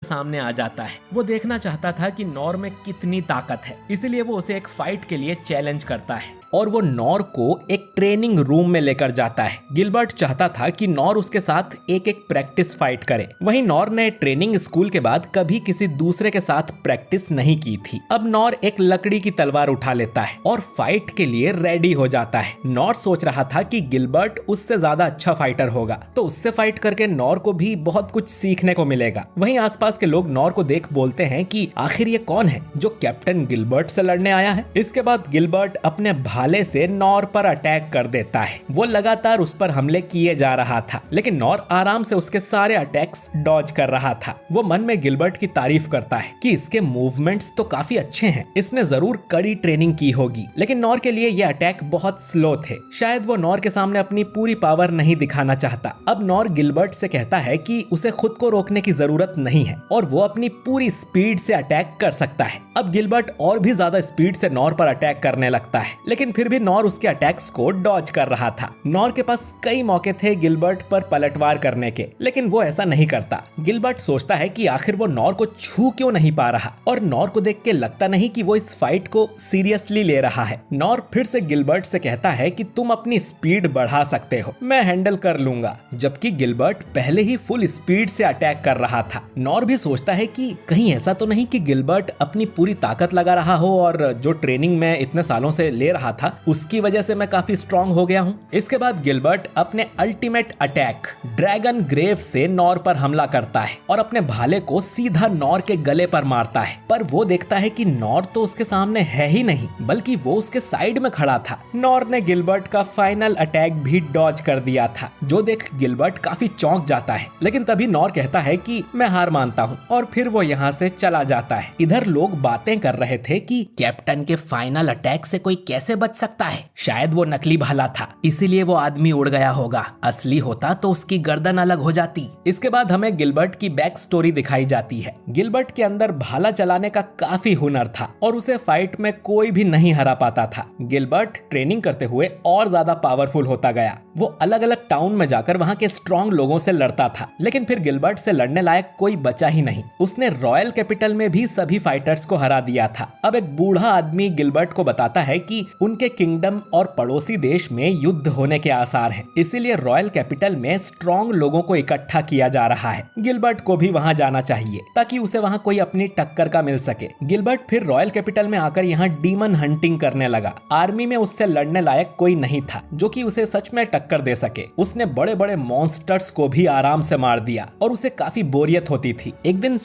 सामने आ जाता है। वो देखना चाहता था कि नॉर में कितनी ताकत है, इसलिए वो उसे एक फाइट के लिए चैलेंज करता है और वो नॉर को एक ट्रेनिंग रूम में लेकर जाता है। गिलबर्ट चाहता था कि नॉर उसके साथ एक प्रैक्टिस फाइट करे। वहीं नॉर ने ट्रेनिंग स्कूल के बाद कभी किसी दूसरे के साथ प्रैक्टिस नहीं की थी। अब नॉर एक लकड़ी की तलवार उठा लेता है और फाइट के लिए रेडी हो जाता है। नॉर सोच रहा था कि गिलबर्ट उससे ज्यादा अच्छा फाइटर होगा, तो उससे फाइट करके नॉर को भी बहुत कुछ सीखने को मिलेगा। वहीं आसपास के लोग नॉर को देख बोलते हैं कि आखिर ये कौन है जो कैप्टन गिलबर्ट से लड़ने आया है। इसके बाद गिलबर्ट अपने भाले से नॉर पर अटैक कर देता है। वो लगातार उस पर हमले किए जा रहा था, लेकिन नॉर आराम से उसके सारे अटैक्स डॉज कर रहा था। वो मन में गिलबर्ट की तारीफ करता है कि इसके मूवमेंट्स तो काफी अच्छे हैं, इसने जरूर कड़ी ट्रेनिंग की होगी। लेकिन नॉर के लिए ये अटैक बहुत स्लो थे। शायद वो नॉर के सामने अपनी पूरी पावर नहीं दिखाना चाहता। अब नॉर गिलबर्ट से कहता है कि उसे खुद को रोकने की जरूरत नहीं है और वो अपनी पूरी स्पीड से अटैक कर सकता है। अब गिलबर्ट और भी ज्यादा स्पीड से नॉर पर अटैक करने लगता है, लेकिन फिर भी नॉर उसके अटैक्स को डॉज कर रहा था। नॉर के पास कई मौके थे गिलबर्ट पर पलटवार करने के, लेकिन वो ऐसा नहीं करता। गिलबर्ट सोचता है कि आखिर वो नॉर को छू क्यों नहीं पा रहा, और नॉर को देख के लगता नहीं कि वो इस फाइट को सीरियसली ले रहा है। नॉर फिर से गिलबर्ट से कहता है कि तुम अपनी स्पीड बढ़ा सकते हो, मैं हैंडल कर लूंगा, जबकि गिलबर्ट पहले ही फुल स्पीड से अटैक कर रहा था। नॉर भी सोचता है कि कहीं ऐसा तो नहीं कि गिलबर्ट अपनी पूरी ताकत लगा रहा हो और जो ट्रेनिंग मैं इतने सालों से ले रहा था उसकी वजह से मैं काफी स्ट्रांग हो गया हूँ। इसके बाद गिलबर्ट अपने अल्टीमेट अटैक ड्रैगन ग्रेव से नॉर पर हमला करता है और अपने भाले को सीधा नॉर के गले पर मारता है। पर वो देखता है कि नॉर तो उसके सामने है ही नहीं, बल्कि वो उसके साइड में खड़ा था। नॉर ने गिलबर्ट का फाइनल अटैक भी डॉज कर दिया था, जो देख गिलबर्ट काफी चौंक जाता है। लेकिन तभी नॉर कहता है कि मैं हार मानता हूँ, और फिर वो यहाँ से चला जाता है। इधर लोग बातें कर रहे थे कि कैप्टन के फाइनल अटैक से कोई कैसे बच सकता है, शायद वो नकली भाला था इसीलिए वो आदमी उड़ गया होगा, असली होता तो उसकी गर्दन अलग हो जाती। इसके बाद हमें गिलबर्ट की बैक स्टोरी दिखाई जाती है। गिलबर्ट के अंदर भाला चलाने का काफी हुनर था और उसे फाइट में कोई भी नहीं हरा पाता था। गिलबर्ट ट्रेनिंग करते हुए और ज्यादा पावरफुल होता गया। वो अलग अलग टाउन में जाकर वहाँ के स्ट्रॉन्ग लोगों से लड़ता था, लेकिन फिर गिलबर्ट से लड़ने लायक कोई बचा ही नहीं। उसने रॉयल कैपिटल में भी सभी फाइटर्स को हरा दिया था। अब एक बूढ़ा आदमी गिलबर्ट को बताता है कि उनके किंगडम और पड़ोसी देश में युद्ध होने के आसार हैं, इसीलिए रॉयल कैपिटल में स्ट्रॉन्ग लोगों को इकट्ठा किया जा रहा है। गिलबर्ट को भी वहां जाना चाहिए ताकि उसे वहां कोई अपनी टक्कर का मिल सके। गिलबर्ट फिर रॉयल कैपिटल में आकर यहाँ डीमन हंटिंग करने लगा। आर्मी में उससे लड़ने लायक कोई नहीं था जो कि उसे सच में टक्कर दे सके। उसने बड़े बड़े मॉन्स्टर्स को भी आराम से मार दिया और उसे काफी बोरियत होती थी। एक दिन